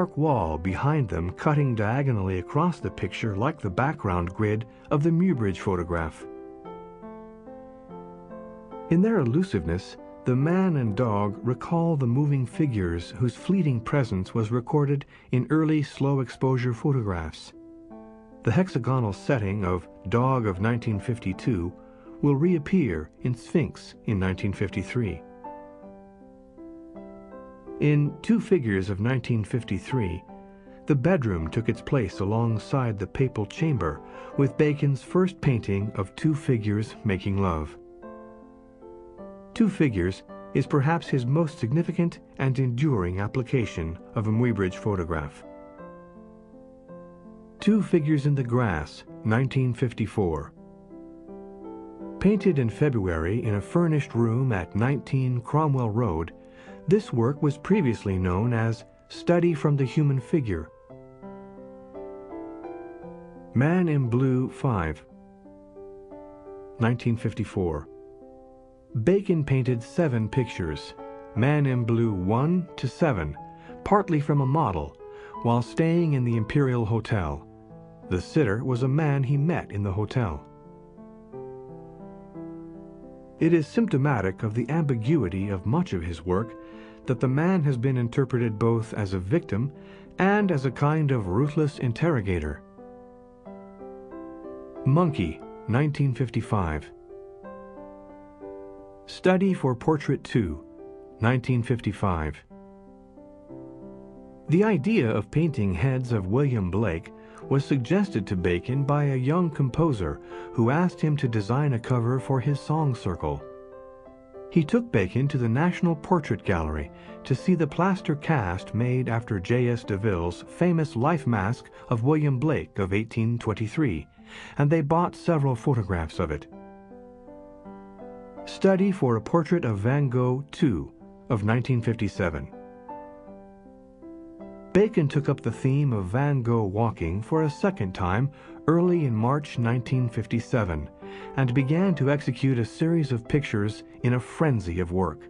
dark wall behind them cutting diagonally across the picture like the background grid of the Muybridge photograph. In their elusiveness, the man and dog recall the moving figures whose fleeting presence was recorded in early slow-exposure photographs. The hexagonal setting of Dog of 1952 will reappear in Sphinx in 1953. In Two Figures of 1953, the bedroom took its place alongside the papal chamber with Bacon's first painting of two figures making love. Two Figures is perhaps his most significant and enduring application of a Muybridge photograph. Two Figures in the Grass, 1954. Painted in February in a furnished room at 19 Cromwell Road, this work was previously known as Study from the Human Figure. Man in Blue 5, 1954. Bacon painted 7 pictures, Man in Blue 1 to 7, partly from a model, while staying in the Imperial Hotel. The sitter was a man he met in the hotel. It is symptomatic of the ambiguity of much of his work that the man has been interpreted both as a victim and as a kind of ruthless interrogator. Monkey, 1955. Study for Portrait 2, 1955. The idea of painting heads of William Blake was suggested to Bacon by a young composer who asked him to design a cover for his song circle. He took Bacon to the National Portrait Gallery to see the plaster cast made after J.S. DeVille's famous life mask of William Blake of 1823, and they bought several photographs of it. Study for a Portrait of Van Gogh 2 of 1957. Bacon took up the theme of Van Gogh walking for a second time early in March 1957 and began to execute a series of pictures in a frenzy of work.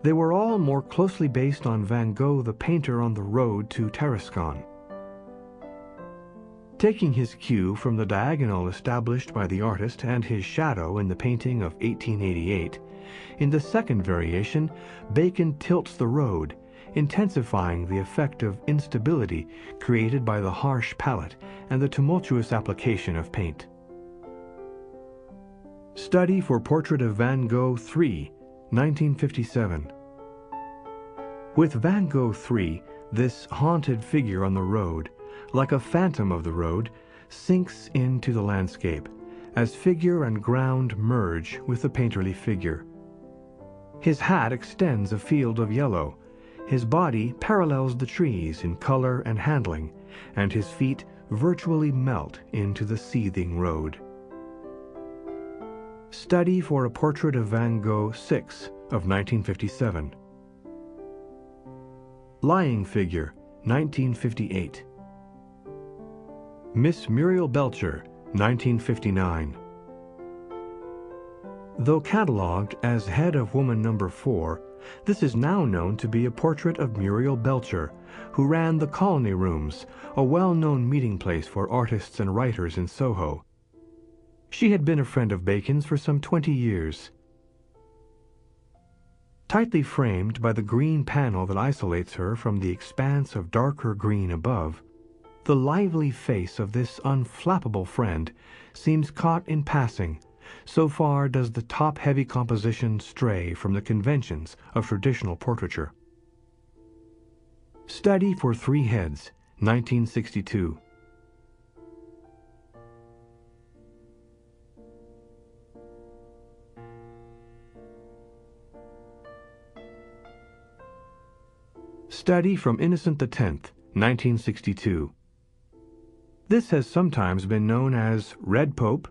They were all more closely based on Van Gogh the painter on the road to Tarascon. Taking his cue from the diagonal established by the artist and his shadow in the painting of 1888, in the second variation, Bacon tilts the road, intensifying the effect of instability created by the harsh palette and the tumultuous application of paint. Study for Portrait of Van Gogh 3, 1957. With Van Gogh 3, this haunted figure on the road, like a phantom of the road, sinks into the landscape, as figure and ground merge with the painterly figure. His hat extends a field of yellow, his body parallels the trees in color and handling, and his feet virtually melt into the seething road. Study for a Portrait of Van Gogh 6 of 1957. Lying Figure, 1958. Miss Muriel Belcher, 1959. Though catalogued as head of woman number 4, this is now known to be a portrait of Muriel Belcher, who ran the Colony Rooms, a well-known meeting place for artists and writers in Soho. She had been a friend of Bacon's for some 20 years. Tightly framed by the green panel that isolates her from the expanse of darker green above, the lively face of this unflappable friend seems caught in passing, so far does the top-heavy composition stray from the conventions of traditional portraiture. Study for Three Heads, 1962. Study from Innocent X, 1962. This has sometimes been known as Red Pope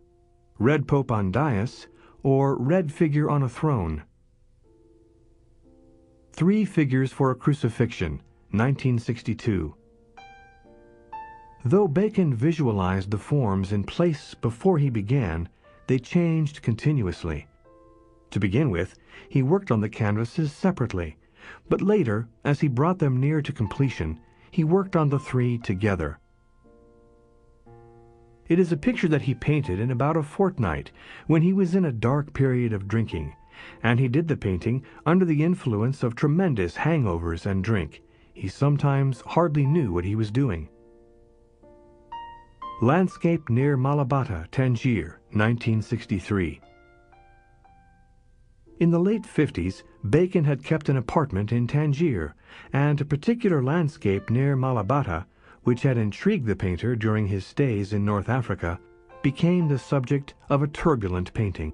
on dais, or Red Figure on a Throne. Three Figures for a Crucifixion, 1962. Though Bacon visualized the forms in place before he began, they changed continuously. To begin with, he worked on the canvases separately, but later, as he brought them near to completion, he worked on the three together. It is a picture that he painted in about a fortnight when he was in a dark period of drinking, and he did the painting under the influence of tremendous hangovers and drink. He sometimes hardly knew what he was doing. Landscape near Malabata, Tangier, 1963. In the late 50s, Bacon had kept an apartment in Tangier, and a particular landscape near Malabata, which had intrigued the painter during his stays in North Africa, became the subject of a turbulent painting.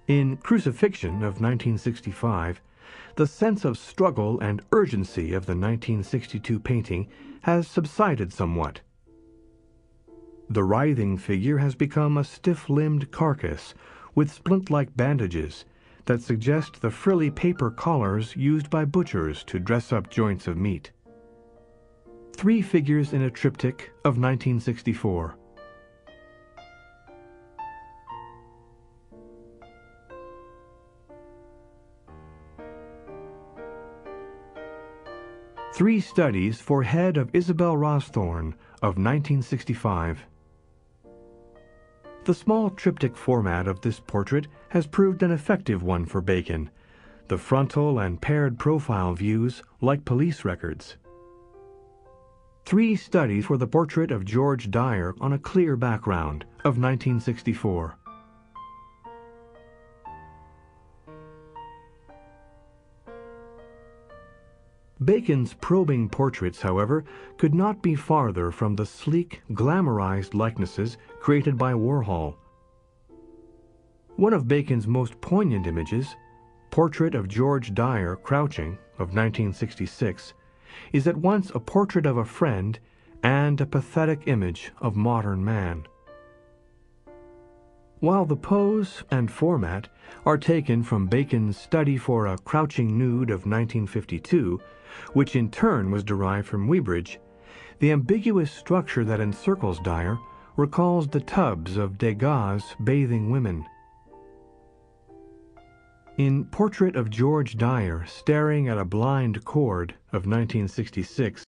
In Crucifixion of 1965, the sense of struggle and urgency of the 1962 painting has subsided somewhat. The writhing figure has become a stiff-limbed carcass with splint-like bandages that suggest the frilly paper collars used by butchers to dress up joints of meat. Three figures in a triptych of 1964. Three Studies for Head of Isabel Rawsthorne of 1965. The small triptych format of this portrait has proved an effective one for Bacon. The frontal and paired profile views like police records. Three Studies for the Portrait of George Dyer on a Clear Background of 1964. Bacon's probing portraits, however, could not be farther from the sleek, glamorized likenesses created by Warhol. One of Bacon's most poignant images, Portrait of George Dyer Crouching of 1966, is at once a portrait of a friend and a pathetic image of modern man. While the pose and format are taken from Bacon's Study for a Crouching Nude of 1952, which in turn was derived from Weybridge, the ambiguous structure that encircles Dyer recalls the tubs of Degas' bathing women. In Portrait of George Dyer Staring at a Blind Cord of 1966,